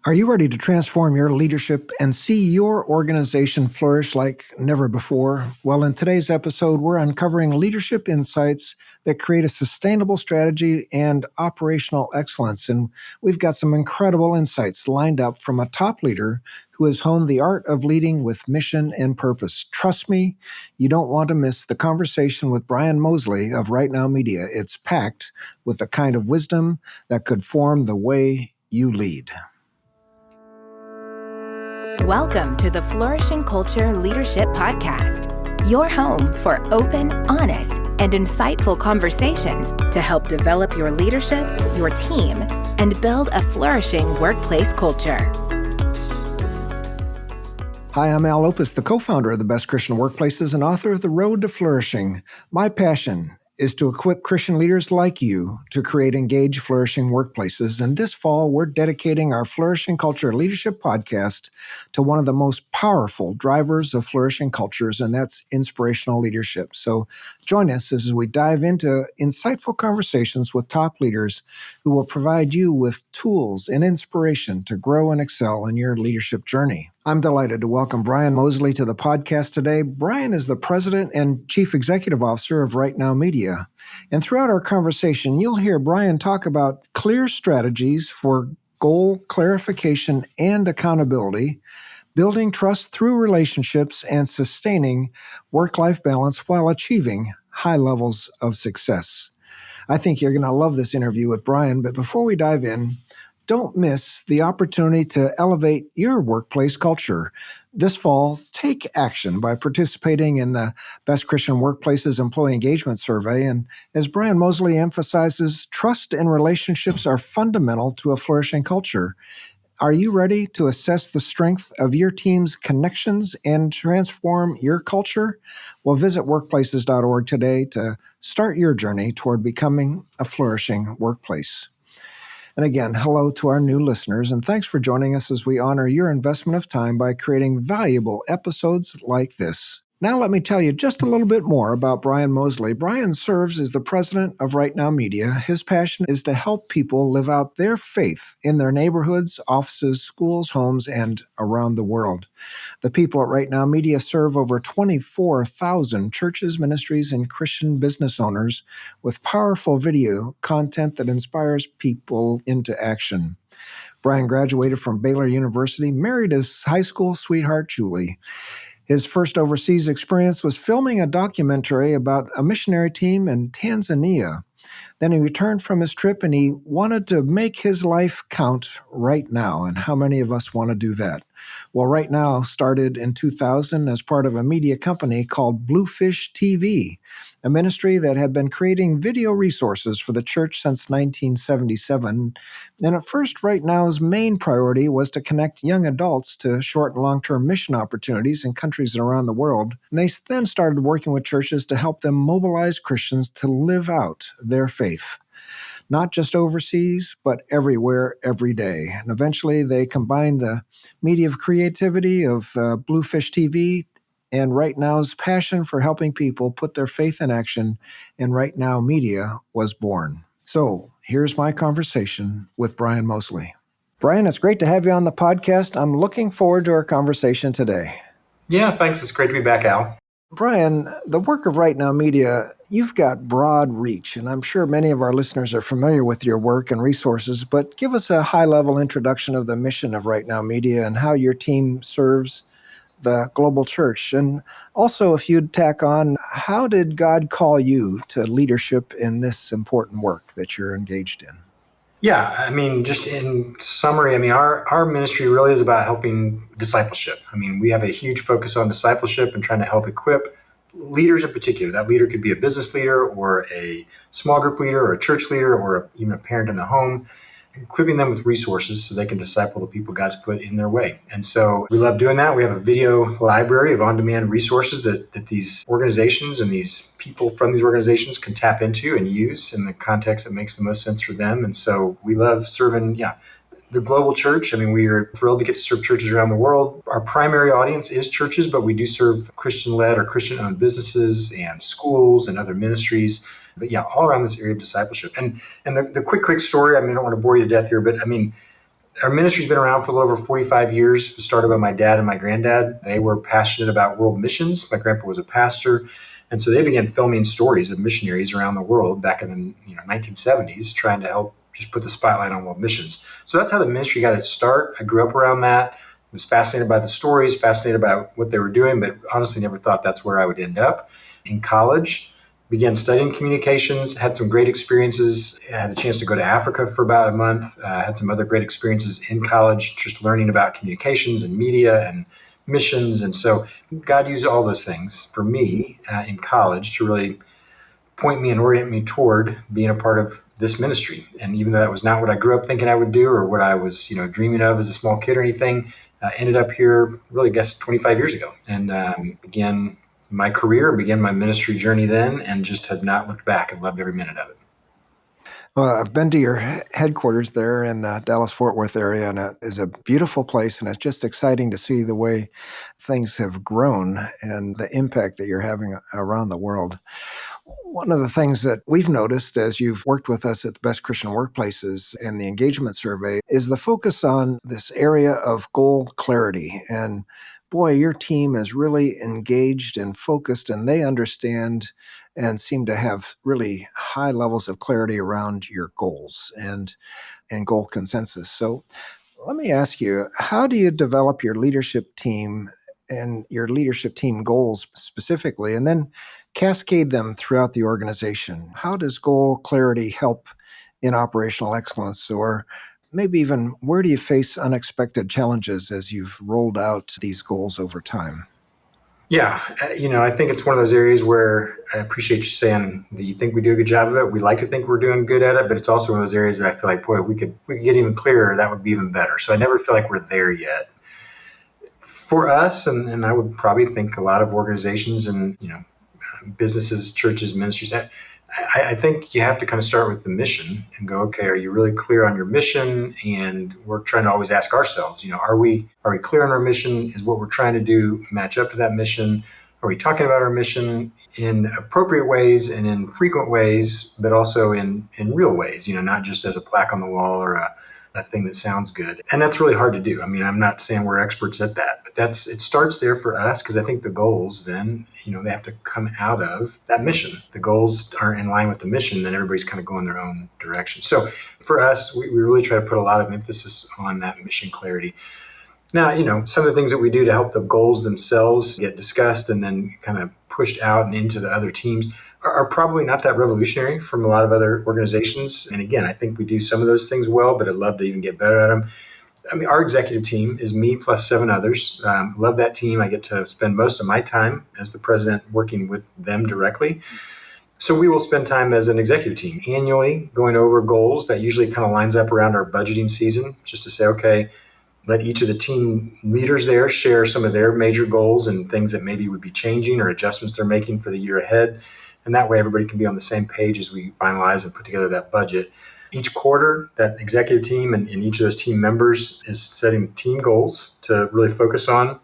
Are you ready to transform your leadership and see your organization flourish like never before? Well, in today's episode, we're uncovering leadership insights that create a sustainable strategy and operational excellence. And we've got some incredible insights lined up from a top leader who has honed the art of leading with mission and purpose. Trust me, you don't want to miss the conversation with Brian Mosley of RightNo Media. It's packed with the kind of wisdom that could form the way you lead. Welcome to the Flourishing Culture Leadership Podcast, your home for open, honest, and insightful conversations to help develop your leadership, your team, and build a flourishing workplace culture. Hi, I'm Al Lopez, the co-founder of the Best Christian Workplaces and author of The Road to Flourishing. My passion is to equip Christian leaders like you to create engaged, flourishing workplaces. And this fall, we're dedicating our Flourishing Culture Leadership Podcast to one of the most powerful drivers of flourishing cultures, and that's inspirational leadership. So join us as we dive into insightful conversations with top leaders who will provide you with tools and inspiration to grow and excel in your leadership journey. I'm delighted to welcome Brian Mosley to the podcast today. Brian is the president and chief executive officer of RightNo Media. And throughout our conversation, you'll hear Brian talk about clear strategies for goal clarification and accountability, building trust through relationships, and sustaining work-life balance while achieving high levels of success. I think you're going to love this interview with Brian, but before we dive in, don't miss the opportunity to elevate your workplace culture. This fall, take action by participating in the Best Christian Workplaces Employee Engagement Survey. And as Brian Mosley emphasizes, trust and relationships are fundamental to a flourishing culture. Are you ready to assess the strength of your team's connections and transform your culture? Well, visit workplaces.org today to start your journey toward becoming a flourishing workplace. And again, hello to our new listeners, and thanks for joining us as we honor your investment of time by creating valuable episodes like this. Now let me tell you just a little bit more about Brian Mosley. Brian serves as the president of RightNo Media. His passion is to help people live out their faith in their neighborhoods, offices, schools, homes, and around the world. The people at RightNo Media serve over 24,000 churches, ministries, and Christian business owners with powerful video content that inspires people into action. Brian graduated from Baylor University, married his high school sweetheart, Julie. His first overseas experience was filming a documentary about a missionary team in Tanzania. Then he returned from his trip and he wanted to make his life count right now. And how many of us want to do that? Well, RightNo started in 2000 as part of a media company called Bluefish TV, a ministry that had been creating video resources for the church since 1977. And at first, RightNow's main priority was to connect young adults to short and long-term mission opportunities in countries around the world. And they then started working with churches to help them mobilize Christians to live out their faith. Not just overseas, but everywhere, every day. And eventually they combined the media of creativity of Bluefish TV and RightNow's passion for helping people put their faith in action, and RightNo Media was born. So here's my conversation with Brian Mosley. Brian, it's great to have you on the podcast. I'm looking forward to our conversation today. Yeah, thanks. It's great to be back, Al. Brian, the work of RightNo Media, you've got broad reach, and I'm sure many of our listeners are familiar with your work and resources, but give us a high-level introduction of the mission of RightNo Media and how your team serves the global church. And also, if you'd tack on, how did God call you to leadership in this important work that you're engaged in? Yeah, just in summary, our ministry really is about helping discipleship. We have a huge focus on discipleship and trying to help equip leaders in particular. That leader could be a business leader or a small group leader or a church leader or even a parent in the home, equipping them with resources so they can disciple the people God's put in their way. And so we love doing that. We have a video library of on-demand resources that these organizations and these people from these organizations can tap into and use in the context that makes the most sense for them. And so we love serving, the global church. We are thrilled to get to serve churches around the world. Our primary audience is churches, but we do serve Christian-led or Christian-owned businesses and schools and other ministries. But all around this area of discipleship. And the quick story, I don't want to bore you to death here, but Our ministry's been around for a little over 45 years. It was started by my dad and my granddad. They were passionate about world missions. My grandpa was a pastor. And so they began filming stories of missionaries around the world back in the 1970s, trying to help just put the spotlight on world missions. So that's how the ministry got its start. I grew up around that. Was fascinated by the stories, fascinated by what they were doing, but honestly never thought that's where I would end up. In college, began studying communications, had some great experiences. I had a chance to go to Africa for about a month, had some other great experiences in college, just learning about communications and media and missions. And so God used all those things for me in college to really point me and orient me toward being a part of this ministry. And even though that was not what I grew up thinking I would do or what I was, dreaming of as a small kid or anything, ended up here really, I guess, 25 years ago and began my career, began my ministry journey then, and just have not looked back. I've loved every minute of it. Well, I've been to your headquarters there in the Dallas-Fort Worth area, and it is a beautiful place, and it's just exciting to see the way things have grown and the impact that you're having around the world. One of the things that we've noticed as you've worked with us at the Best Christian Workplaces and the engagement survey is the focus on this area of goal clarity. And boy, your team is really engaged and focused, and they understand and seem to have really high levels of clarity around your goals and goal consensus. So let me ask you, how do you develop your leadership team and your leadership team goals specifically, and then cascade them throughout the organization? How does goal clarity help in operational excellence? Or maybe even where do you face unexpected challenges as you've rolled out these goals over time? Yeah, I think it's one of those areas where I appreciate you saying that you think we do a good job of it. We like to think we're doing good at it, but it's also one of those areas that I feel like, boy, we could get even clearer. That would be even better. So I never feel like we're there yet. For us, and I would probably think a lot of organizations and businesses, churches, ministries. I think you have to kind of start with the mission and go, okay, are you really clear on your mission? And we're trying to always ask ourselves, are we clear on our mission? Is what we're trying to do match up to that mission? Are we talking about our mission in appropriate ways and in frequent ways, but also in real ways, not just as a plaque on the wall or a thing that sounds good. And that's really hard to do. I mean, I'm not saying we're experts at that, but it starts there for us because I think the goals then, they have to come out of that mission. The goals aren't in line with the mission, then everybody's kind of going their own direction. So for us, we really try to put a lot of emphasis on that mission clarity. Now, some of the things that we do to help the goals themselves get discussed and then kind of pushed out and into the other teams are probably not that revolutionary from a lot of other organizations. And again, I think we do some of those things well, but I'd love to even get better at them. I mean, our executive team is me plus 7 others. Love that team. I get to spend most of my time as the president working with them directly. So we will spend time as an executive team annually going over goals. That usually kind of lines up around our budgeting season, just to say, okay, let each of the team leaders there share some of their major goals and things that maybe would be changing or adjustments they're making for the year ahead. And that way everybody can be on the same page as we finalize and put together that budget. Each quarter, that executive team and each of those team members is setting team goals to really focus on.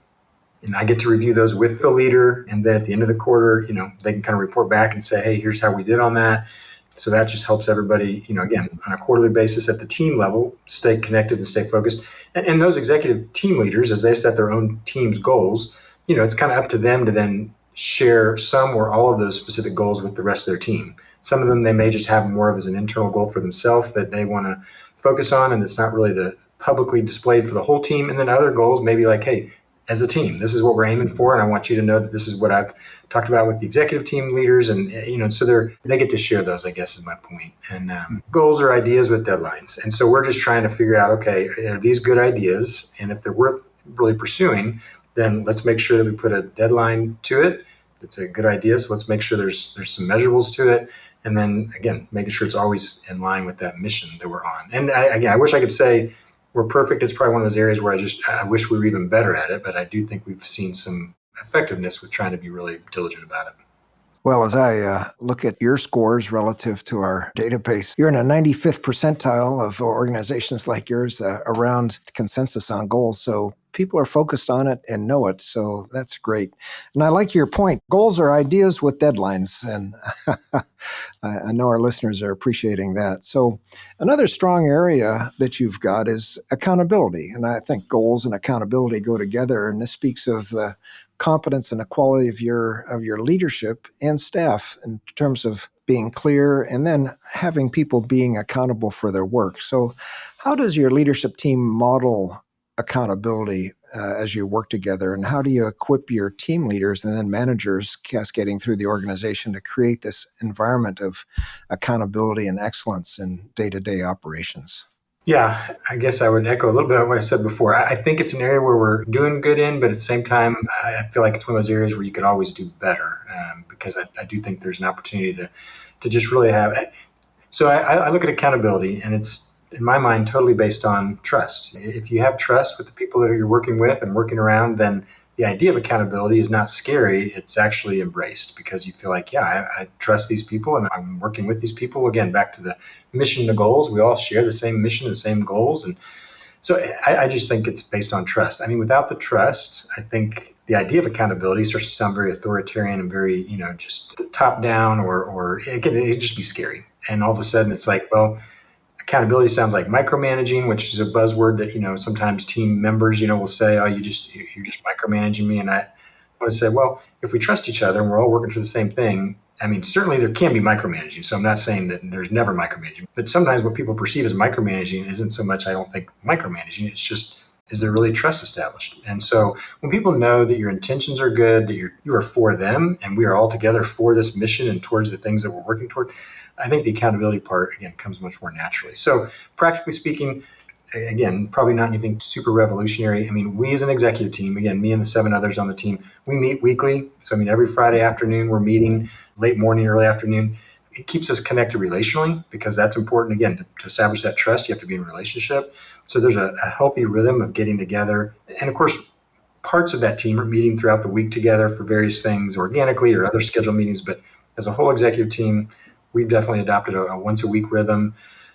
And I get to review those with the leader. And then at the end of the quarter, they can kind of report back and say, hey, here's how we did on that. So that just helps everybody, again, on a quarterly basis at the team level, stay connected and stay focused. And those executive team leaders, as they set their own team's goals, it's kind of up to them to then share some or all of those specific goals with the rest of their team. Some of them they may just have more of as an internal goal for themselves that they want to focus on, and it's not really the publicly displayed for the whole team. And then other goals maybe like, hey, as a team, this is what we're aiming for, and I want you to know that this is what I've talked about with the executive team leaders, and so they get to share those, I guess is my point. And goals are ideas with deadlines, and so we're just trying to figure out, okay, are these good ideas, and if they're worth really pursuing, then let's make sure that we put a deadline to it. It's a good idea, so let's make sure there's some measurables to it, and then again, making sure it's always in line with that mission that we're on. And I wish I could say we're perfect. It's probably one of those areas where I wish we were even better at it, but I do think we've seen some effectiveness with trying to be really diligent about it. Well, as I look at your scores relative to our database, you're in a 95th percentile of organizations like yours around consensus on goals. So people are focused on it and know it. So that's great. And I like your point. Goals are ideas with deadlines. And I know our listeners are appreciating that. So another strong area that you've got is accountability. And I think goals and accountability go together. And this speaks of the competence and the quality of your leadership and staff in terms of being clear and then having people being accountable for their work. So how does your leadership team model accountability as you work together, and how do you equip your team leaders and then managers cascading through the organization to create this environment of accountability and excellence in day-to-day operations? Yeah, I guess I would echo a little bit of what I said before. I think it's an area where we're doing good in, but at the same time, I feel like it's one of those areas where you could always do better, because I do think there's an opportunity to just really have. So I look at accountability, and it's, in my mind, totally based on trust. If you have trust with the people that you're working with and working around, then the idea of accountability is not scary. It's actually embraced because you feel like, yeah, I trust these people and I'm working with these people. Again, back to the mission, the goals. We all share the same mission, the same goals. And so I just think it's based on trust. I mean, without the trust, I think the idea of accountability starts to sound very authoritarian and very, just top down, or it can just be scary. And all of a sudden it's like, well, accountability sounds like micromanaging, which is a buzzword that, sometimes team members, will say, oh, you're just micromanaging me. And I want to say, well, if we trust each other and we're all working for the same thing, I mean, certainly there can be micromanaging. So I'm not saying that there's never micromanaging, but sometimes what people perceive as micromanaging isn't so much, I don't think, micromanaging. It's just, is there really trust established? And so when people know that your intentions are good, that you are for them, and we are all together for this mission and towards the things that we're working toward, I think the accountability part, again, comes much more naturally. So practically speaking, again, probably not anything super revolutionary. I mean, we as an executive team, again, me and the 7 others on the team, we meet weekly. So, I mean, every Friday afternoon, we're meeting late morning, early afternoon. It keeps us connected relationally because that's important. Again, to establish that trust, you have to be in a relationship. So there's a healthy rhythm of getting together. And of course, parts of that team are meeting throughout the week together for various things organically or other scheduled meetings. But as a whole executive team, we've definitely adopted a once a week rhythm.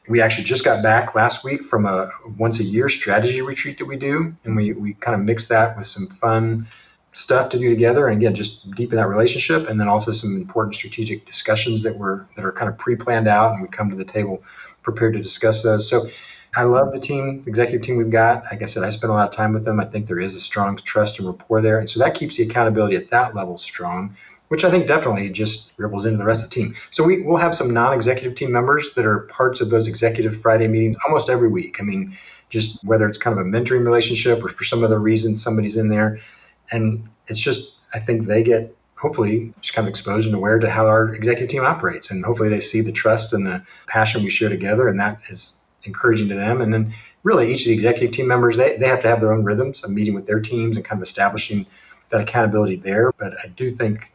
We actually just got back last week from a once a year strategy retreat that we do. And we kind of mix that with some fun stuff to do together. And again, just deepen that relationship. And then also some important strategic discussions that are kind of pre-planned out. And we come to the table prepared to discuss those. So I love the executive team we've got. Like I said, I spend a lot of time with them. I think there is a strong trust and rapport there. And so that keeps the accountability at that level strong, which I think definitely just ripples into the rest of the team. So we'll have some non-executive team members that are parts of those executive Friday meetings almost every week. I mean, just whether it's kind of a mentoring relationship or for some other reason somebody's in there. And it's just, I think they get hopefully just kind of exposed and aware to how our executive team operates. And hopefully they see the trust and the passion we share together, and that is encouraging to them. And then really each of the executive team members, they have to have their own rhythms of meeting with their teams and kind of establishing that accountability there. But I do think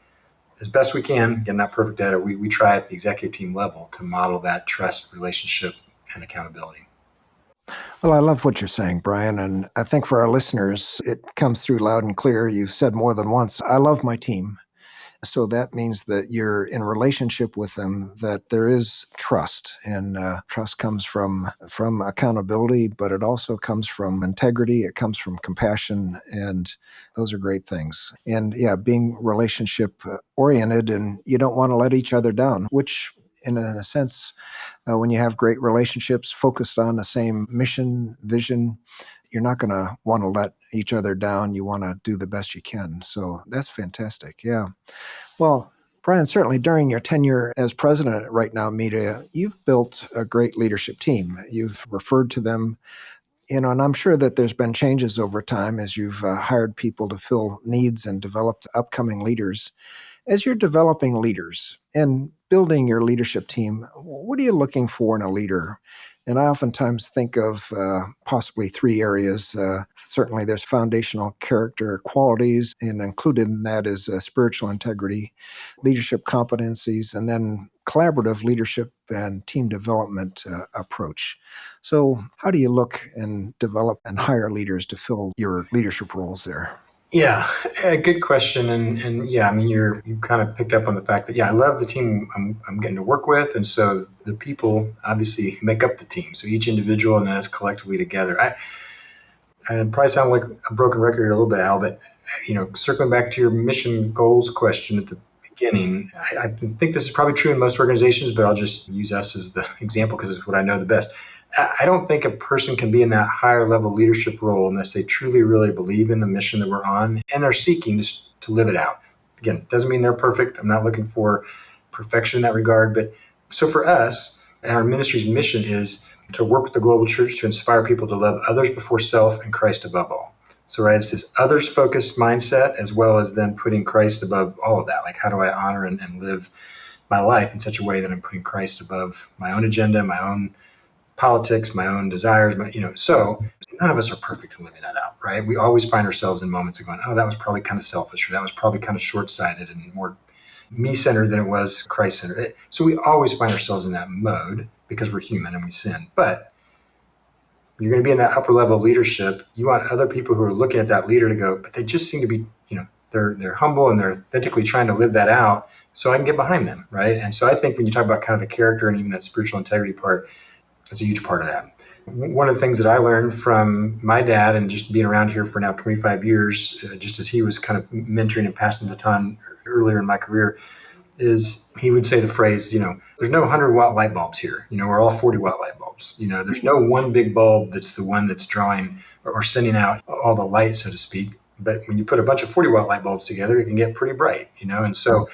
as best we can, again, not perfect at it, we try at the executive team level to model that trust, relationship, and accountability. Well, I love what you're saying, Brian, and I think for our listeners, it comes through loud and clear. You've said more than once, I love my team. So that means that you're in relationship with them, that there is trust, and trust comes from accountability, but it also comes from integrity. It comes from compassion, and those are great things. And yeah, being relationship oriented, and you don't want to let each other down, which in a sense, when you have great relationships focused on the same mission, vision, you're not going to want to let each other down. You want to do the best you can. So that's fantastic. Yeah. Well, Brian, certainly during your tenure as president at RightNo Media, you've built a great leadership team. You've referred to them, and I'm sure that there's been changes over time as you've hired people to fill needs and developed upcoming leaders. As you're developing leaders and building your leadership team, what are you looking for in a leader? And I oftentimes think of possibly 3 areas. Certainly there's foundational character qualities, and included in that is spiritual integrity, leadership competencies, and then collaborative leadership and team development approach. So how do you look and develop and hire leaders to fill your leadership roles there? Yeah, a good question, and yeah, I mean you kind of picked up on the fact that I love the team I'm getting to work with, and so the people obviously make up the team. So each individual and then us collectively together. and it probably sound like a broken record a little bit, Al, but circling back to your mission goals question at the beginning, I think this is probably true in most organizations, but I'll just use us as the example because it's what I know the best. I don't think a person can be in that higher level leadership role unless they truly, really believe in the mission that we're on and are seeking to live it out. Again, doesn't mean they're perfect. I'm not looking for perfection in that regard. But so for us, our ministry's mission is to work with the global church to inspire people to love others before self and Christ above all. So, right, it's this others focused mindset as well as then putting Christ above all of that. Like, how do I honor and live my life in such a way that I'm putting Christ above my own agenda, my own politics, my own desires, so none of us are perfect in living that out, right? We always find ourselves in moments of going, oh, that was probably kind of selfish, or that was probably kind of short-sighted and more me-centered than it was Christ-centered. So we always find ourselves in that mode because we're human and we sin. But you're going to be in that upper level of leadership. You want other people who are looking at that leader to go, but they just seem to be, they're humble and they're authentically trying to live that out. So I can get behind them, right? And so I think when you talk about kind of the character and even that spiritual integrity part, that's a huge part of that. One of the things that I learned from my dad and just being around here for now 25 years, just as he was kind of mentoring and passing the baton earlier in my career, is he would say the phrase, there's no 100-watt light bulbs here. We're all 40-watt light bulbs. There's no one big bulb that's the one that's drawing or sending out all the light, so to speak. But when you put a bunch of 40-watt light bulbs together, it can get pretty bright, and so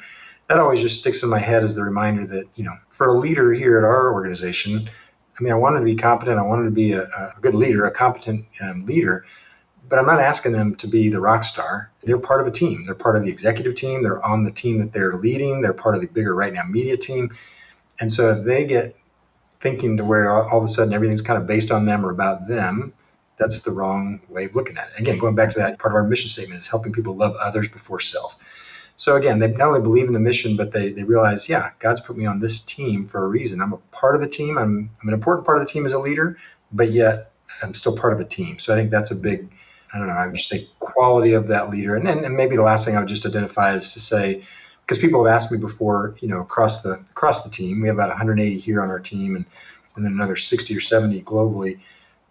that always just sticks in my head as the reminder that, for a leader here at our organization, I wanted to be competent. I wanted to be a good leader, a competent leader, but I'm not asking them to be the rock star. They're part of a team. They're part of the executive team. They're on the team that they're leading. They're part of the bigger RightNo media team. And so if they get thinking to where all of a sudden everything's kind of based on them or about them, that's the wrong way of looking at it. Again, going back to that part of our mission statement is helping people love others before self. So again, they not only believe in the mission, but they realize, yeah, God's put me on this team for a reason. I'm a part of the team. I'm an important part of the team as a leader, but yet I'm still part of a team. So I think that's a big, I would just say quality of that leader. And maybe the last thing I would just identify is to say, because people have asked me before, across the team, we have about 180 here on our team and then another 60 or 70 globally.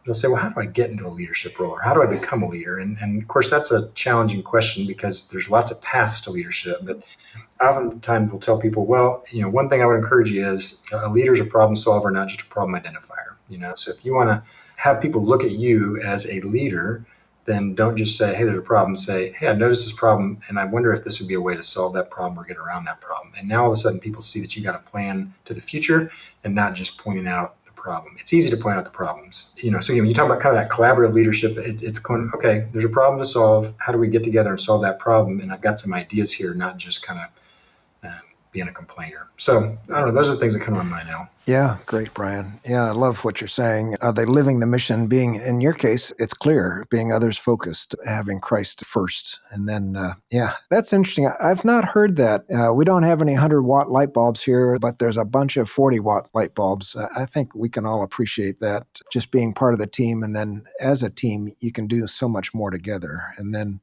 They'll say, well, how do I get into a leadership role or how do I become a leader? And of course, that's a challenging question because there's lots of paths to leadership. But oftentimes we'll tell people, well, one thing I would encourage you is a leader is a problem solver, not just a problem identifier. So if you want to have people look at you as a leader, then don't just say, hey, there's a problem. Say, hey, I noticed this problem and I wonder if this would be a way to solve that problem or get around that problem. And now all of a sudden people see that you got a plan to the future and not just pointing out problem. It's easy to point out the problems, so when you talk about kind of that collaborative leadership, it's going, okay, there's a problem to solve. How do we get together and solve that problem? And I've got some ideas here, not just kind of being a complainer. So I don't know, those are the things that come to my mind now. Yeah, great, Brian. Yeah, I love what you're saying. Are they living the mission, being, in your case, it's clear, being others focused, having Christ first. And then, that's interesting. I've not heard that. We don't have any 100-watt light bulbs here, but there's a bunch of 40-watt light bulbs. I think we can all appreciate that, just being part of the team. And then as a team, you can do so much more together. And then,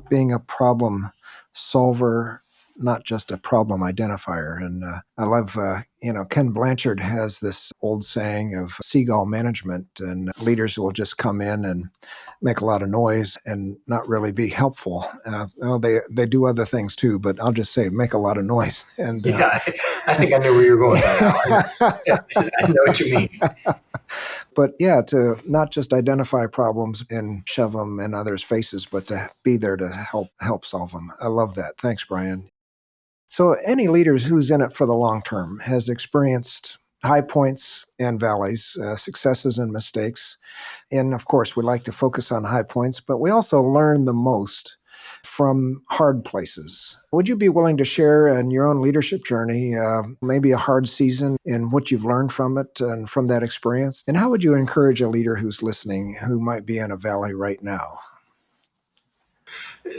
being a problem solver, not just a problem identifier. And I love, Ken Blanchard has this old saying of seagull management, and leaders will just come in and make a lot of noise and not really be helpful. They do other things too, but I'll just say make a lot of noise. And I think I know where you're going with that. I know what you mean. But to not just identify problems and shove them in others' faces, but to be there to help solve them. I love that. Thanks, Brian. So any leaders who's in it for the long term has experienced high points and valleys, successes and mistakes. And of course, we like to focus on high points, but we also learn the most from hard places. Would you be willing to share in your own leadership journey, maybe a hard season and what you've learned from it and from that experience? And how would you encourage a leader who's listening who might be in a valley right now?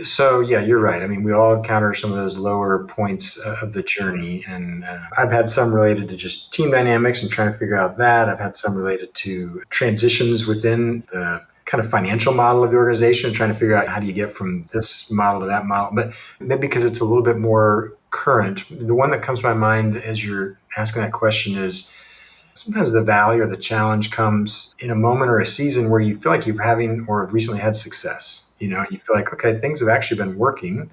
So, yeah, you're right. We all encounter some of those lower points of the journey. And I've had some related to just team dynamics and trying to figure out that. I've had some related to transitions within the kind of financial model of the organization, trying to figure out how do you get from this model to that model. But maybe because it's a little bit more current, the one that comes to my mind as you're asking that question is, Sometimes the valley or the challenge comes in a moment or a season where you feel like you're having or have recently had success. You feel like, okay, things have actually been working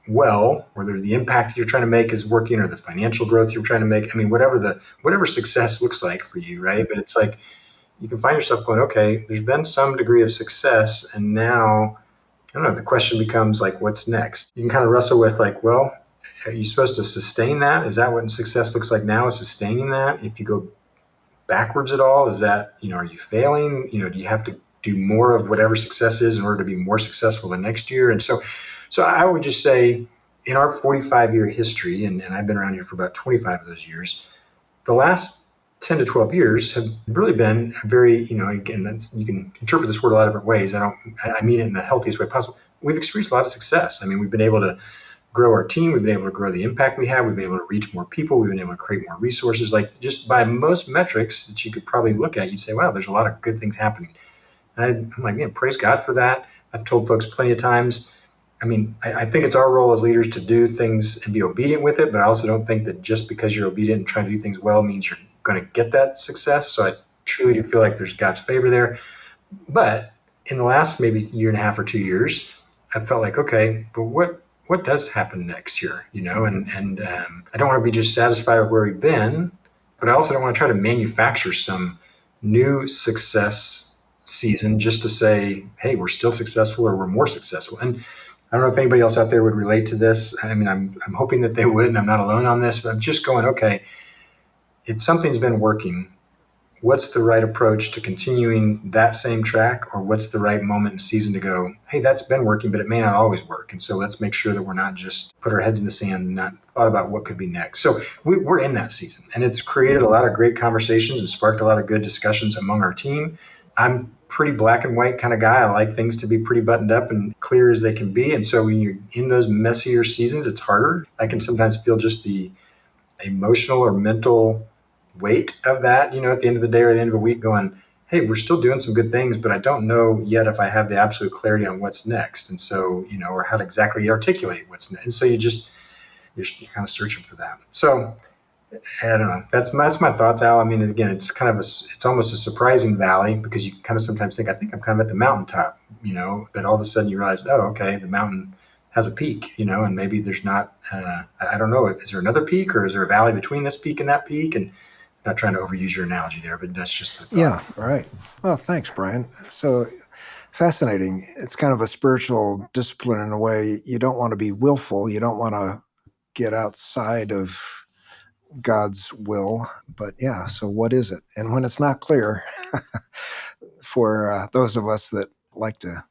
well, whether the impact you're trying to make is working or the financial growth you're trying to make. I mean, whatever success looks like for you, right? But it's like you can find yourself going, okay, there's been some degree of success, and now I don't know, the question becomes like, what's next? You can kind of wrestle with like, well, are you supposed to sustain that? Is that what success looks like now? Is sustaining that? If you go backwards at all, is that, are you failing? Do you have to do more of whatever success is in order to be more successful the next year? And so I would just say in our 45-year history, and I've been around here for about 25 of those years, the last 10 to 12 years have really been very, again, you can interpret this word a lot of different ways. I mean it in the healthiest way possible. We've experienced a lot of success. I mean, we've been able to grow our team. We've been able to grow the impact we have. We've been able to reach more people. We've been able to create more resources. Like just by most metrics that you could probably look at, you'd say, wow, there's a lot of good things happening. And I'm like, man, praise God for that. I've told folks plenty of times. I mean, I think it's our role as leaders to do things and be obedient with it, but I also don't think that just because you're obedient and trying to do things well means you're going to get that success. So I truly do feel like there's God's favor there. But in the last maybe year and a half or 2 years, I felt like, okay, but what does happen next year? And I don't want to be just satisfied with where we've been, but I also don't want to try to manufacture some new success season just to say, hey, we're still successful or we're more successful. And I don't know if anybody else out there would relate to this. I mean, I'm hoping that they would, and I'm not alone on this, but I'm just going, okay, if something's been working, what's the right approach to continuing that same track, or what's the right moment and season to go, hey, that's been working, but it may not always work. And so let's make sure that we're not just put our heads in the sand and not thought about what could be next. So we're in that season, and it's created a lot of great conversations and sparked a lot of good discussions among our team. I'm pretty black and white kind of guy. I like things to be pretty buttoned up and clear as they can be. And so when you're in those messier seasons, it's harder. I can sometimes feel just the emotional or mental weight of that, at the end of the day or the end of a week going, hey, we're still doing some good things, but I don't know yet if I have the absolute clarity on what's next. And so, or how to exactly articulate what's next. And so you're kind of searching for that. So I don't know. That's my thoughts, Al. I mean, again, it's it's almost a surprising valley because you kind of sometimes think, I think I'm kind of at the mountaintop, but all of a sudden you realize, oh, okay, the mountain has a peak, and maybe there's not, I don't know, is there another peak or is there a valley between this peak and that peak? And not trying to overuse your analogy there, but that's just the thought. Yeah, right. Well, thanks, Brian. So fascinating. It's kind of a spiritual discipline in a way. You don't want to be willful. You don't want to get outside of God's will. But yeah, so what is it? And when it's not clear, for those of us that like to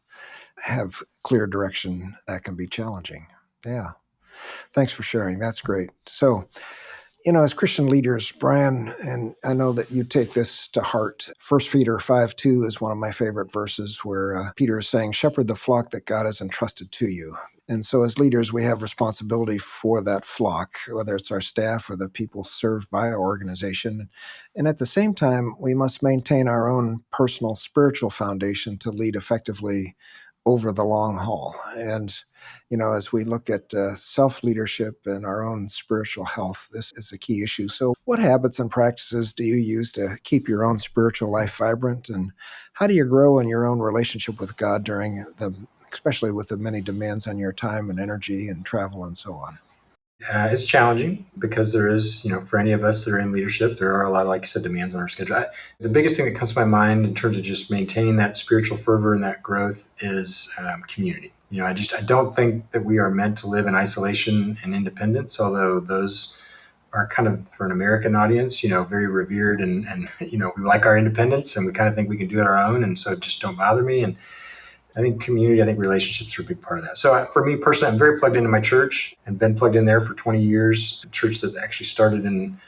have clear direction, that can be challenging. Yeah. Thanks for sharing. That's great. So, as Christian leaders, Brian, and I know that you take this to heart. 1 Peter 5:2 is one of my favorite verses where Peter is saying, shepherd the flock that God has entrusted to you. And so as leaders, we have responsibility for that flock, whether it's our staff or the people served by our organization. And at the same time, we must maintain our own personal spiritual foundation to lead effectively over the long haul. And as we look at self-leadership and our own spiritual health, this is a key issue. So what habits and practices do you use to keep your own spiritual life vibrant? And how do you grow in your own relationship with God especially with the many demands on your time and energy and travel and so on? It's challenging because there is, for any of us that are in leadership, there are a lot of, like you said, demands on our schedule. The biggest thing that comes to my mind in terms of just maintaining that spiritual fervor and that growth is community. I don't think that we are meant to live in isolation and independence, although those are kind of, for an American audience, very revered and we like our independence and we kind of think we can do it our own. And so just don't bother me. And I think relationships are a big part of that. So for me personally, I'm very plugged into my church and been plugged in there for 20 years. A church that actually started in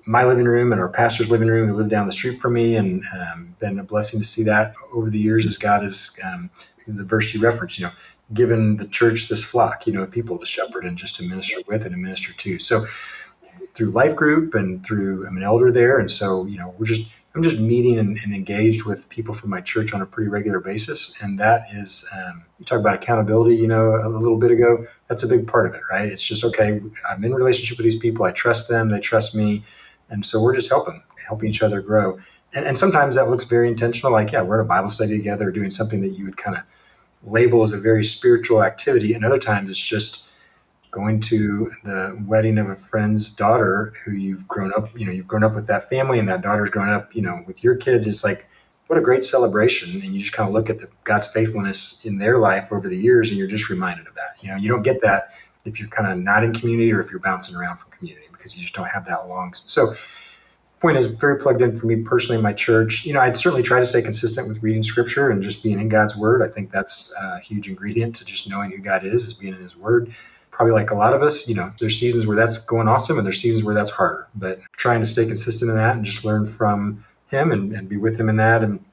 my living room and our pastor's living room, who lived down the street from me, and been a blessing to see that over the years as God has, the verse you referenced, given the church this flock, people to shepherd and just to minister with and to minister to. So through life group and through, I'm an elder there. And so, I'm just meeting and engaged with people from my church on a pretty regular basis. And that is, you talk about accountability, a little bit ago, that's a big part of it, right? It's just, okay, I'm in relationship with these people. I trust them. They trust me. And so we're just helping. helping each other grow. And sometimes that looks very intentional, like, yeah, we're in a Bible study together, doing something that you would kind of label as a very spiritual activity. And other times it's just going to the wedding of a friend's daughter who you've grown up with that family, and that daughter's grown up, with your kids. It's like, what a great celebration. And you just kind of look at God's faithfulness in their life over the years, and you're just reminded of that. You don't get that if you're kind of not in community, or if you're bouncing around from community, because you just don't have that long. So point is very plugged in for me personally in my church. I'd certainly try to stay consistent with reading scripture and just being in God's word. I think that's a huge ingredient to just knowing who God is being in his word. Probably like a lot of us, there's seasons where that's going awesome, and there's seasons where that's harder, but trying to stay consistent in that and just learn from him and be with him in that. And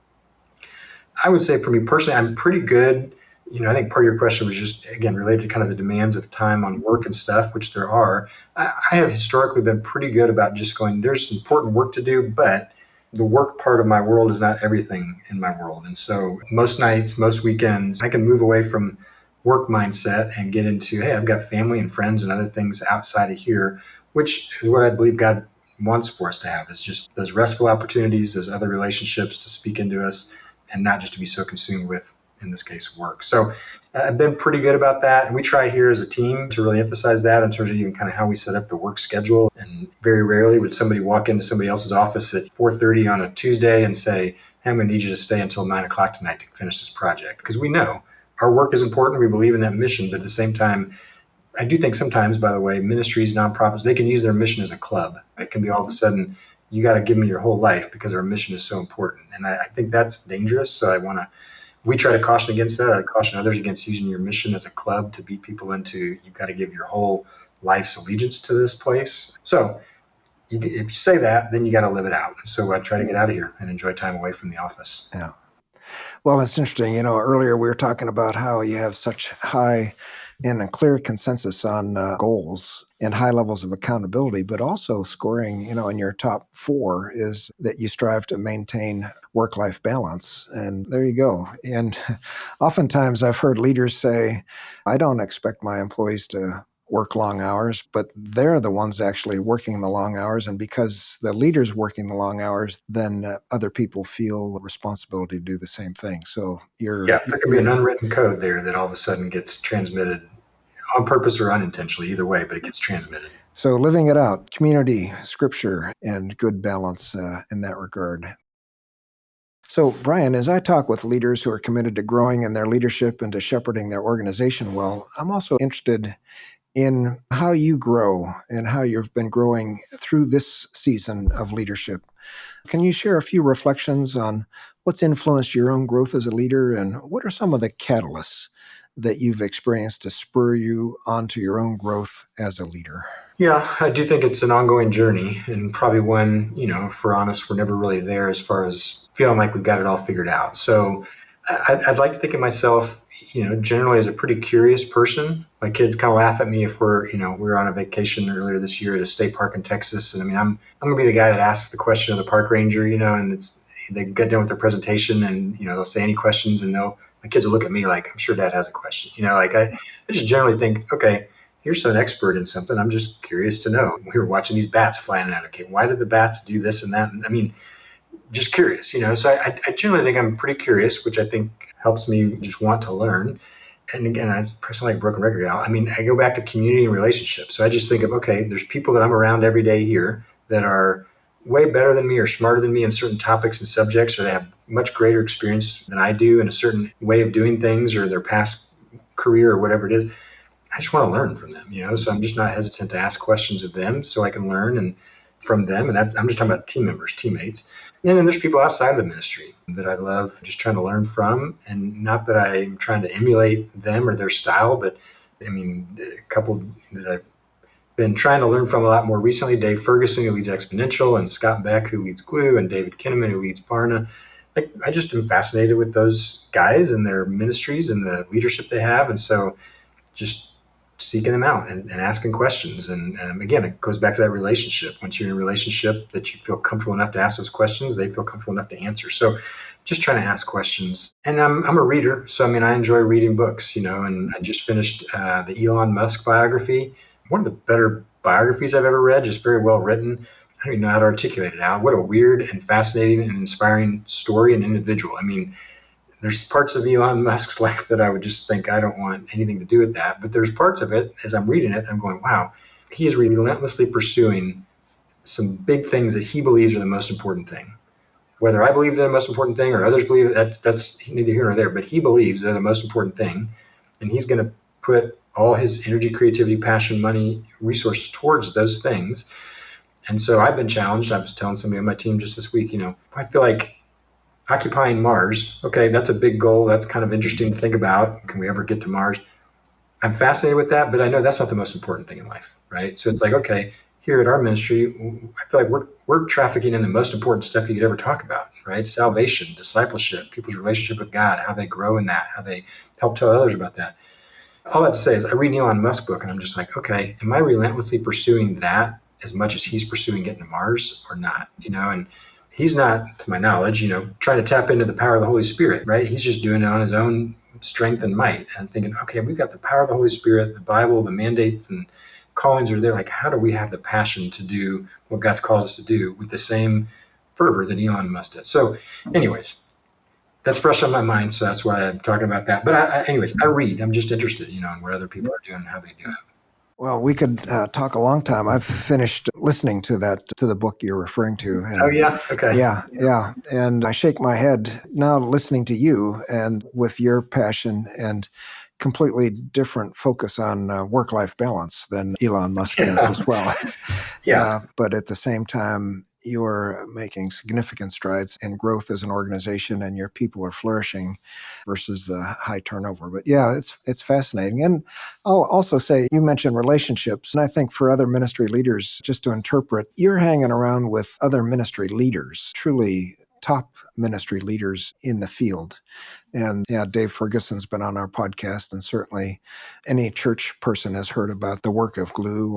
I would say for me personally, I'm pretty good. I think part of your question was just, again, related to kind of the demands of time on work and stuff, which there are. I have historically been pretty good about just going, there's important work to do, but the work part of my world is not everything in my world. And so most nights, most weekends, I can move away from work mindset and get into, hey, I've got family and friends and other things outside of here, which is what I believe God wants for us to have, is just those restful opportunities, those other relationships to speak into us, and not just to be so consumed with, in this case, work. So I've been pretty good about that. And we try here as a team to really emphasize that in terms of even kind of how we set up the work schedule. And very rarely would somebody walk into somebody else's office at 4:30 on a Tuesday and say, hey, I'm going to need you to stay until 9 o'clock tonight to finish this project. Because we know our work is important. We believe in that mission. But at the same time, I do think sometimes, by the way, ministries, nonprofits, they can use their mission as a club. It can be all of a sudden, you got to give me your whole life because our mission is so important. And I think that's dangerous. So we try to caution against that. I caution others against using your mission as a club to beat people into, you've got to give your whole life's allegiance to this place. So if you say that, then you got to live it out. So I try to get out of here and enjoy time away from the office. Yeah. Well, it's interesting. Earlier we were talking about how you have such high and a clear consensus on goals and high levels of accountability, but also scoring, in your top 4 is that you strive to maintain work-life balance. And there you go. And oftentimes I've heard leaders say, I don't expect my employees to work long hours, but they're the ones actually working the long hours. And because the leader's working the long hours, then other people feel responsibility to do the same thing. So there could be an unwritten code there that all of a sudden gets transmitted on purpose or unintentionally, either way, but it gets transmitted. So living it out, community, scripture, and good balance in that regard. So, Brian, as I talk with leaders who are committed to growing in their leadership and to shepherding their organization well, I'm also interested in how you grow and how you've been growing through this season of leadership. Can you share a few reflections on what's influenced your own growth as a leader, and what are some of the catalysts that you've experienced to spur you onto your own growth as a leader? Yeah, I do think it's an ongoing journey, and probably one, if we're honest, we're never really there as far as feeling like we've got it all figured out. So I'd like to think of myself, generally as a pretty curious person. My kids kind of laugh at me if we were on a vacation earlier this year at a state park in Texas. And I'm going to be the guy that asks the question of the park ranger, and they get done with their presentation and, they'll say any questions, and my kids will look at me like, I'm sure Dad has a question. I just generally think, okay, you're so an expert in something. I'm just curious to know. We were watching these bats flying out. Okay, why did the bats do this and that? Just curious, So I generally think I'm pretty curious, which I think helps me just want to learn. And again, I personally like broken record out. I go back to community and relationships. So I just think of, okay, there's people that I'm around every day here that are way better than me or smarter than me in certain topics and subjects, or they have much greater experience than I do in a certain way of doing things or their past career or whatever it is. I just want to learn from them, So I'm just not hesitant to ask questions of them so I can learn and from them. And I'm just talking about team members, teammates. And then there's people outside of the ministry that I love just trying to learn from. And not that I'm trying to emulate them or their style, but a couple that I've been trying to learn from a lot more recently, Dave Ferguson, who leads Exponential, and Scott Beck, who leads Glue, and David Kinnaman, who leads Barna. I just am fascinated with those guys and their ministries and the leadership they have. And so just seeking them out and asking questions. And again, it goes back to that relationship. Once you're in a relationship that you feel comfortable enough to ask those questions, they feel comfortable enough to answer. So just trying to ask questions. And I'm a reader. So, I enjoy reading books, and I just finished the Elon Musk biography. One of the better biographies I've ever read, just very well written. I don't even know how to articulate it out. What a weird and fascinating and inspiring story and individual. I mean, there's parts of Elon Musk's life that I would just think I don't want anything to do with that. But there's parts of it, as I'm reading it, I'm going, wow, he is relentlessly pursuing some big things that he believes are the most important thing. Whether I believe they're the most important thing or others believe that's neither here nor there, but he believes they're the most important thing. And he's going to put all his energy, creativity, passion, money, resources towards those things. And so I've been challenged. I was telling somebody on my team just this week, I feel like occupying Mars, okay, that's a big goal. That's kind of interesting to think about. Can we ever get to Mars? I'm fascinated with that, but I know that's not the most important thing in life, right? So it's like, okay, here at our ministry, I feel like we're trafficking in the most important stuff you could ever talk about, right? Salvation, discipleship, people's relationship with God, how they grow in that, how they help tell others about that. All that to say is I read Elon Musk's book and I'm just like, okay, am I relentlessly pursuing that as much as he's pursuing getting to Mars or not? And he's not, to my knowledge, trying to tap into the power of the Holy Spirit, right? He's just doing it on his own strength and might and thinking, okay, we've got the power of the Holy Spirit, the Bible, the mandates and callings are there. Like, how do we have the passion to do what God's called us to do with the same fervor that Elon Musk does? So anyways, that's fresh on my mind. So that's why I'm talking about that. But anyways, I read, I'm just interested, in what other people are doing, how they do it. Well, we could talk a long time. I've finished listening to the book you're referring to. And Oh yeah. Okay. Yeah. And I shake my head now listening to you and with your passion and completely different focus on work-life balance than Elon Musk has as well. Yeah. But at the same time, you're making significant strides in growth as an organization and your people are flourishing versus the high turnover. But yeah, it's fascinating. And I'll also say, you mentioned relationships. And I think for other ministry leaders, just to interpret, you're hanging around with other ministry leaders, truly top ministry leaders in the field. And yeah, Dave Ferguson's been on our podcast, and certainly any church person has heard about the work of Glue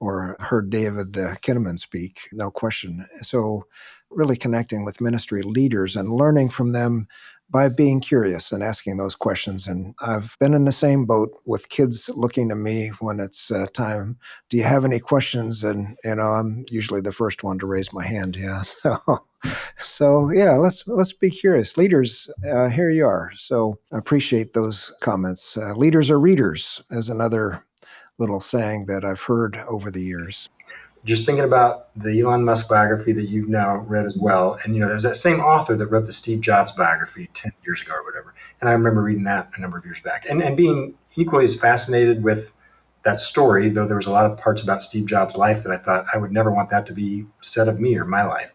or heard David Kinnaman speak, no question. So really connecting with ministry leaders and learning from them by being curious and asking those questions. And I've been in the same boat with kids looking to me when it's time. Do you have any questions? And I'm usually the first one to raise my hand. Yeah. So yeah, let's be curious. Leaders, here you are. So I appreciate those comments. Leaders are readers is another little saying that I've heard over the years. Just thinking about the Elon Musk biography that you've now read as well. And, there's that same author that wrote the Steve Jobs biography 10 years ago or whatever. And I remember reading that a number of years back and being equally as fascinated with that story, though there was a lot of parts about Steve Jobs' life that I thought I would never want that to be said of me or my life.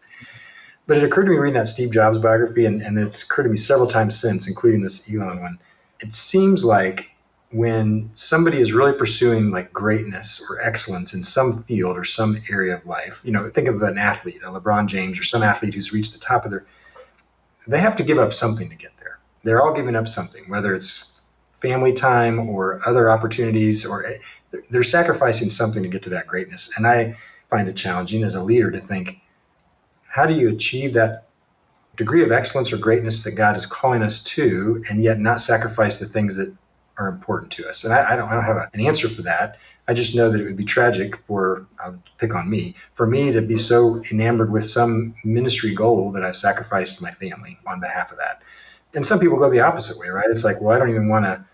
But it occurred to me reading that Steve Jobs biography, and it's occurred to me several times since, including this Elon one. It seems like when somebody is really pursuing like greatness or excellence in some field or some area of life, think of an athlete, a LeBron James or some athlete who's reached the top of they have to give up something to get there. They're all giving up something, whether it's family time or other opportunities, or they're sacrificing something to get to that greatness. And I find it challenging as a leader to think, how do you achieve that degree of excellence or greatness that God is calling us to, and yet not sacrifice the things that are important to us? And I don't have an answer for that. I just know that it would be tragic I'll pick on me, for me to be so enamored with some ministry goal that I've sacrificed my family on behalf of that. And some people go the opposite way, right? It's like, well, I don't even want to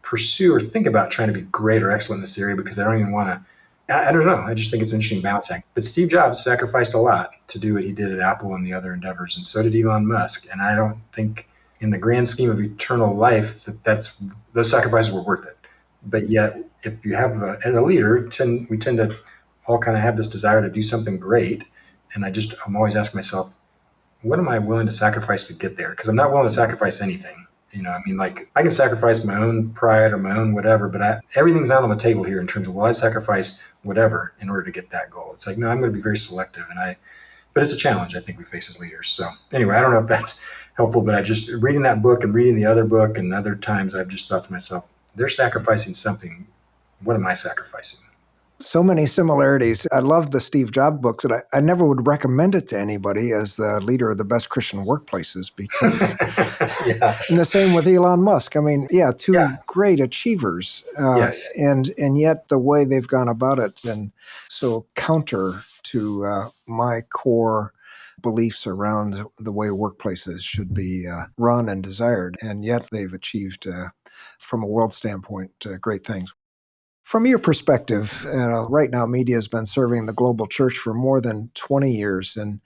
pursue or think about trying to be great or excellent in this area because I don't even want to. I don't know. I just think it's an interesting balance act. But Steve Jobs sacrificed a lot to do what he did at Apple and the other endeavors, and so did Elon Musk. And I don't think, in the grand scheme of eternal life, those sacrifices were worth it. But yet, if you have as a leader, we tend to all kind of have this desire to do something great. And I'm always asking myself, what am I willing to sacrifice to get there? Because I'm not willing to sacrifice anything. Like I can sacrifice my own pride or my own whatever, but everything's not on the table here in terms of, well, I'd sacrifice whatever in order to get that goal. It's like, no, I'm going to be very selective. But it's a challenge I think we face as leaders. So anyway, I don't know if that's helpful, but I just reading that book and reading the other book and other times, I've just thought to myself, they're sacrificing something. What am I sacrificing? So many similarities. I love the Steve Jobs books, and I never would recommend it to anybody as the leader of the best Christian workplaces because, Yeah. and the same with Elon Musk. I mean, yeah, two Yeah. great achievers, Yes. and yet the way they've gone about it, and so counter to my core beliefs around the way workplaces should be run and desired, and yet they've achieved, from a world standpoint, great things. From your perspective, RightNo Media has been serving the global church for more than 20 years, and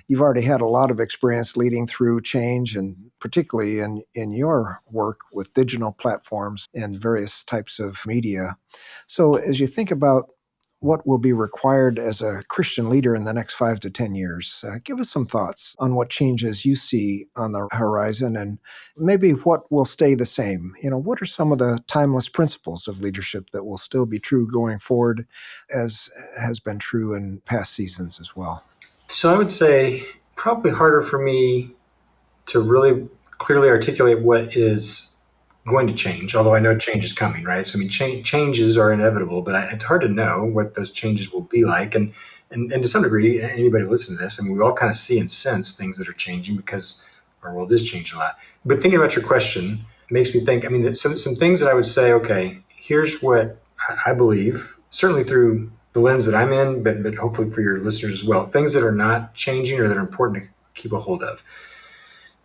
you've already had a lot of experience leading through change, and particularly in your work with digital platforms and various types of media. So, as you think about what will be required as a Christian leader in the next 5 to 10 years, give us some thoughts on what changes you see on the horizon and maybe what will stay the same. What are some of the timeless principles of leadership that will still be true going forward, as has been true in past seasons as well? So I would say probably harder for me to really clearly articulate what is going to change, although I know change is coming, right? So, I mean, changes are inevitable, but it's hard to know what those changes will be like. And to some degree, anybody listening to this, I mean, we all kind of see and sense things that are changing because our world is changing a lot. But thinking about your question makes me think, I mean, some things that I would say, okay, here's what I believe, certainly through the lens that I'm in, but hopefully for your listeners as well, things that are not changing or that are important to keep a hold of.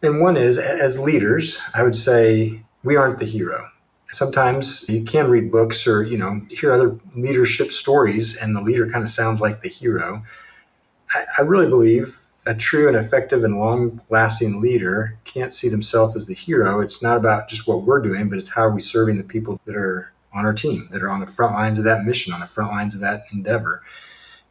And one is, as leaders, I would say we aren't the hero. Sometimes you can read books or, hear other leadership stories and the leader kind of sounds like the hero. I really believe a true and effective and long lasting leader can't see themselves as the hero. It's not about just what we're doing, but it's how are we serving the people that are on our team, that are on the front lines of that mission, on the front lines of that endeavor.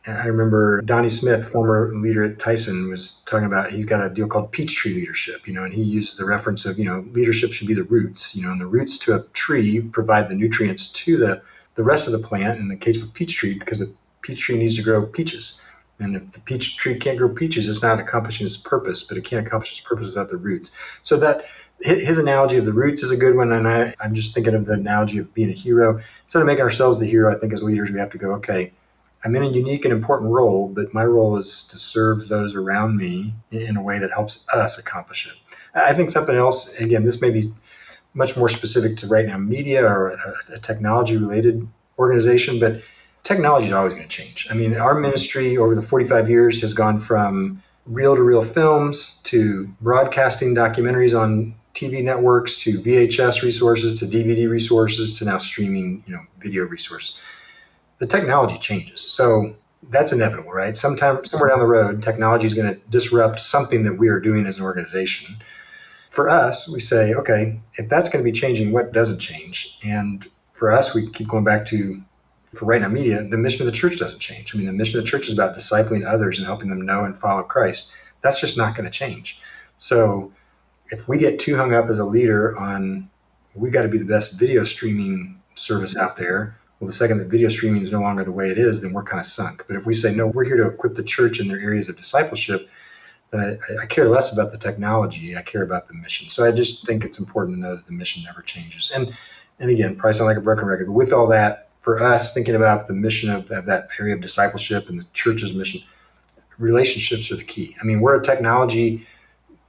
I remember Donnie Smith, former leader at Tyson, was talking about he's got a deal called Peachtree Leadership, and he uses the reference of, leadership should be the roots, and the roots to a tree provide the nutrients to the rest of the plant. In the case of peach tree, because the peach tree needs to grow peaches. And if the peach tree can't grow peaches, it's not accomplishing its purpose, but it can't accomplish its purpose without the roots. So that his analogy of the roots is a good one. And I'm just thinking of the analogy of being a hero. Instead of making ourselves the hero, I think as leaders, we have to go, okay, I'm in a unique and important role, but my role is to serve those around me in a way that helps us accomplish it. I think something else, again, this may be much more specific to RightNo Media or a technology related organization, but technology is always going to change. I mean, our ministry over the 45 years has gone from reel to reel films to broadcasting documentaries on TV networks to VHS resources to DVD resources to now streaming, video resources. The technology changes. So that's inevitable, right? Sometime, somewhere down the road, technology is going to disrupt something that we are doing as an organization. For us, we say, okay, if that's going to be changing, what doesn't change? And for us, we keep going back to, for RightNo Media, the mission of the church doesn't change. I mean, the mission of the church is about discipling others and helping them know and follow Christ. That's just not going to change. So if we get too hung up as a leader on, we got to be the best video streaming service out there, well, the second that video streaming is no longer the way it is, then we're kind of sunk. But if we say, no, we're here to equip the church in their areas of discipleship, then I care less about the technology. I care about the mission. So I just think it's important to know that the mission never changes. And again, probably sound like a broken record, but with all that, for us, thinking about the mission of that area of discipleship and the church's mission, relationships are the key. I mean, we're a technology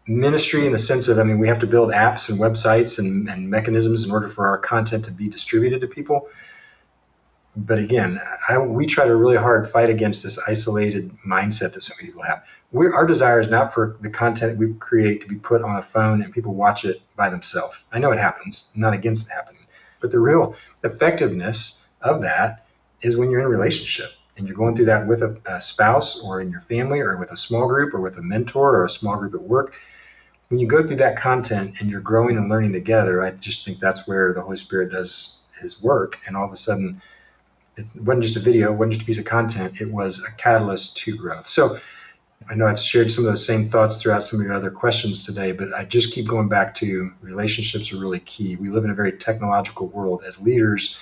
ministry in the sense of, I mean, we have to build apps and websites and mechanisms in order for our content to be distributed to people. But again, we try to really hard fight against this isolated mindset that so many people have. Our desire is not for the content we create to be put on a phone and people watch it by themselves. I know it happens. I'm not against it happening. But the real effectiveness of that is when you're in a relationship and you're going through that with a spouse or in your family or with a small group or with a mentor or a small group at work. When you go through that content and you're growing and learning together, I just think that's where the Holy Spirit does his work. And all of a sudden, it wasn't just a video, it wasn't just a piece of content, it was a catalyst to growth. So I know I've shared some of those same thoughts throughout some of your other questions today, but I just keep going back to relationships are really key. We live in a very technological world. As leaders,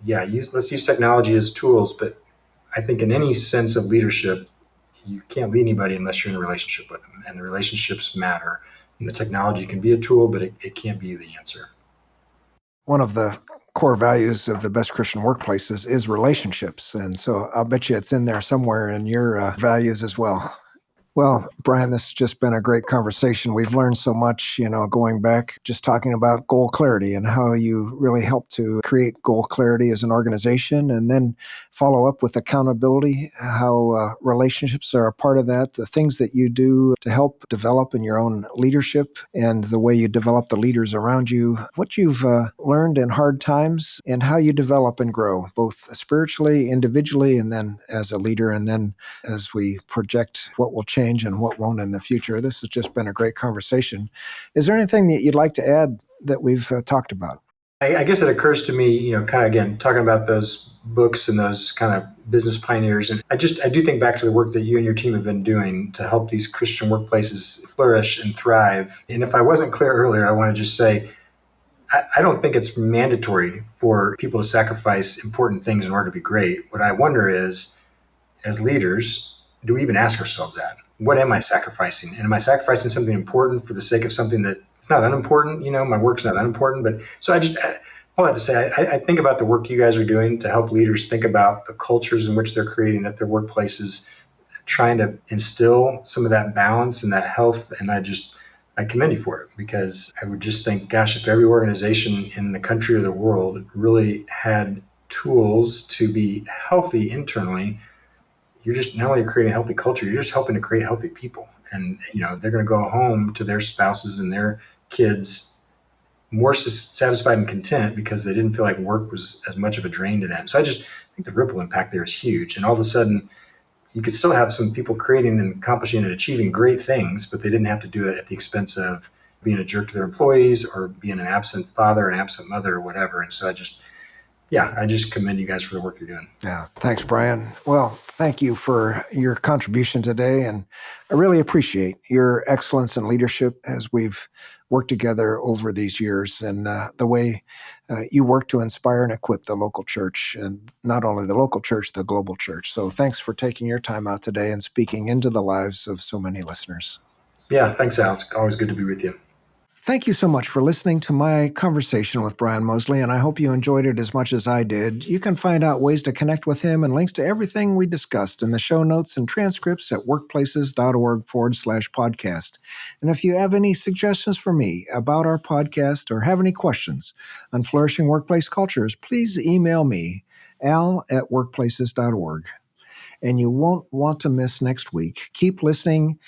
let's use technology as tools, but I think in any sense of leadership, you can't lead anybody unless you're in a relationship with them, and the relationships matter. And the technology can be a tool, but it can't be the answer. One of the core values of the best Christian workplaces is relationships. And so I'll bet you it's in there somewhere in your values as well. Well, Brian, this has just been a great conversation. We've learned so much, going back, just talking about goal clarity and how you really help to create goal clarity as an organization, and then follow up with accountability, how relationships are a part of that, the things that you do to help develop in your own leadership, and the way you develop the leaders around you, what you've learned in hard times, and how you develop and grow, both spiritually, individually, and then as a leader, and then as we project what will change and what won't in the future. This has just been a great conversation. Is there anything that you'd like to add that we've talked about? I guess it occurs to me, kind of again, talking about those books and those kind of business pioneers. And I do think back to the work that you and your team have been doing to help these Christian workplaces flourish and thrive. And if I wasn't clear earlier, I want to just say, I don't think it's mandatory for people to sacrifice important things in order to be great. What I wonder is, as leaders, do we even ask ourselves that? What am I sacrificing? And am I sacrificing something important for the sake of something that it's not unimportant? My work's not unimportant. But so all I have to say, I think about the work you guys are doing to help leaders think about the cultures in which they're creating at their workplaces, trying to instill some of that balance and that health. And I commend you for it, because I would just think, gosh, if every organization in the country or the world really had tools to be healthy internally, you're just not only creating a healthy culture, you're just helping to create healthy people. And, they're going to go home to their spouses and their kids more satisfied and content because they didn't feel like work was as much of a drain to them. So I just think the ripple impact there is huge. And all of a sudden, you could still have some people creating and accomplishing and achieving great things, but they didn't have to do it at the expense of being a jerk to their employees or being an absent father, an absent mother, or whatever. And so I just commend you guys for the work you're doing. Yeah. Thanks, Brian. Well, thank you for your contribution today. And I really appreciate your excellence in leadership as we've worked together over these years, and the way you work to inspire and equip the local church, and not only the local church, the global church. So thanks for taking your time out today and speaking into the lives of so many listeners. Yeah. Thanks, Al. It's always good to be with you. Thank you so much for listening to my conversation with Brian Mosley, and I hope you enjoyed it as much as I did. You can find out ways to connect with him and links to everything we discussed in the show notes and transcripts at workplaces.org/podcast. And if you have any suggestions for me about our podcast or have any questions on flourishing workplace cultures, please email me, al@workplaces.org. And you won't want to miss next week. Keep listening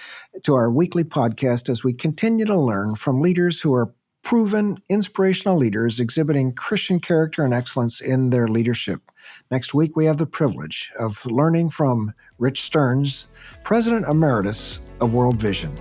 to our weekly podcast as we continue to learn from leaders who are proven inspirational leaders exhibiting Christian character and excellence in their leadership. Next week, we have the privilege of learning from Rich Stearns, President Emeritus of World Vision.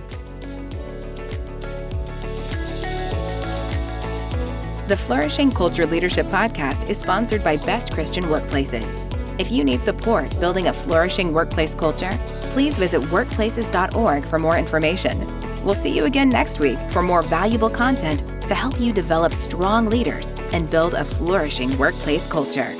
The Flourishing Culture Leadership Podcast is sponsored by Best Christian Workplaces. If you need support building a flourishing workplace culture, please visit workplaces.org for more information. We'll see you again next week for more valuable content to help you develop strong leaders and build a flourishing workplace culture.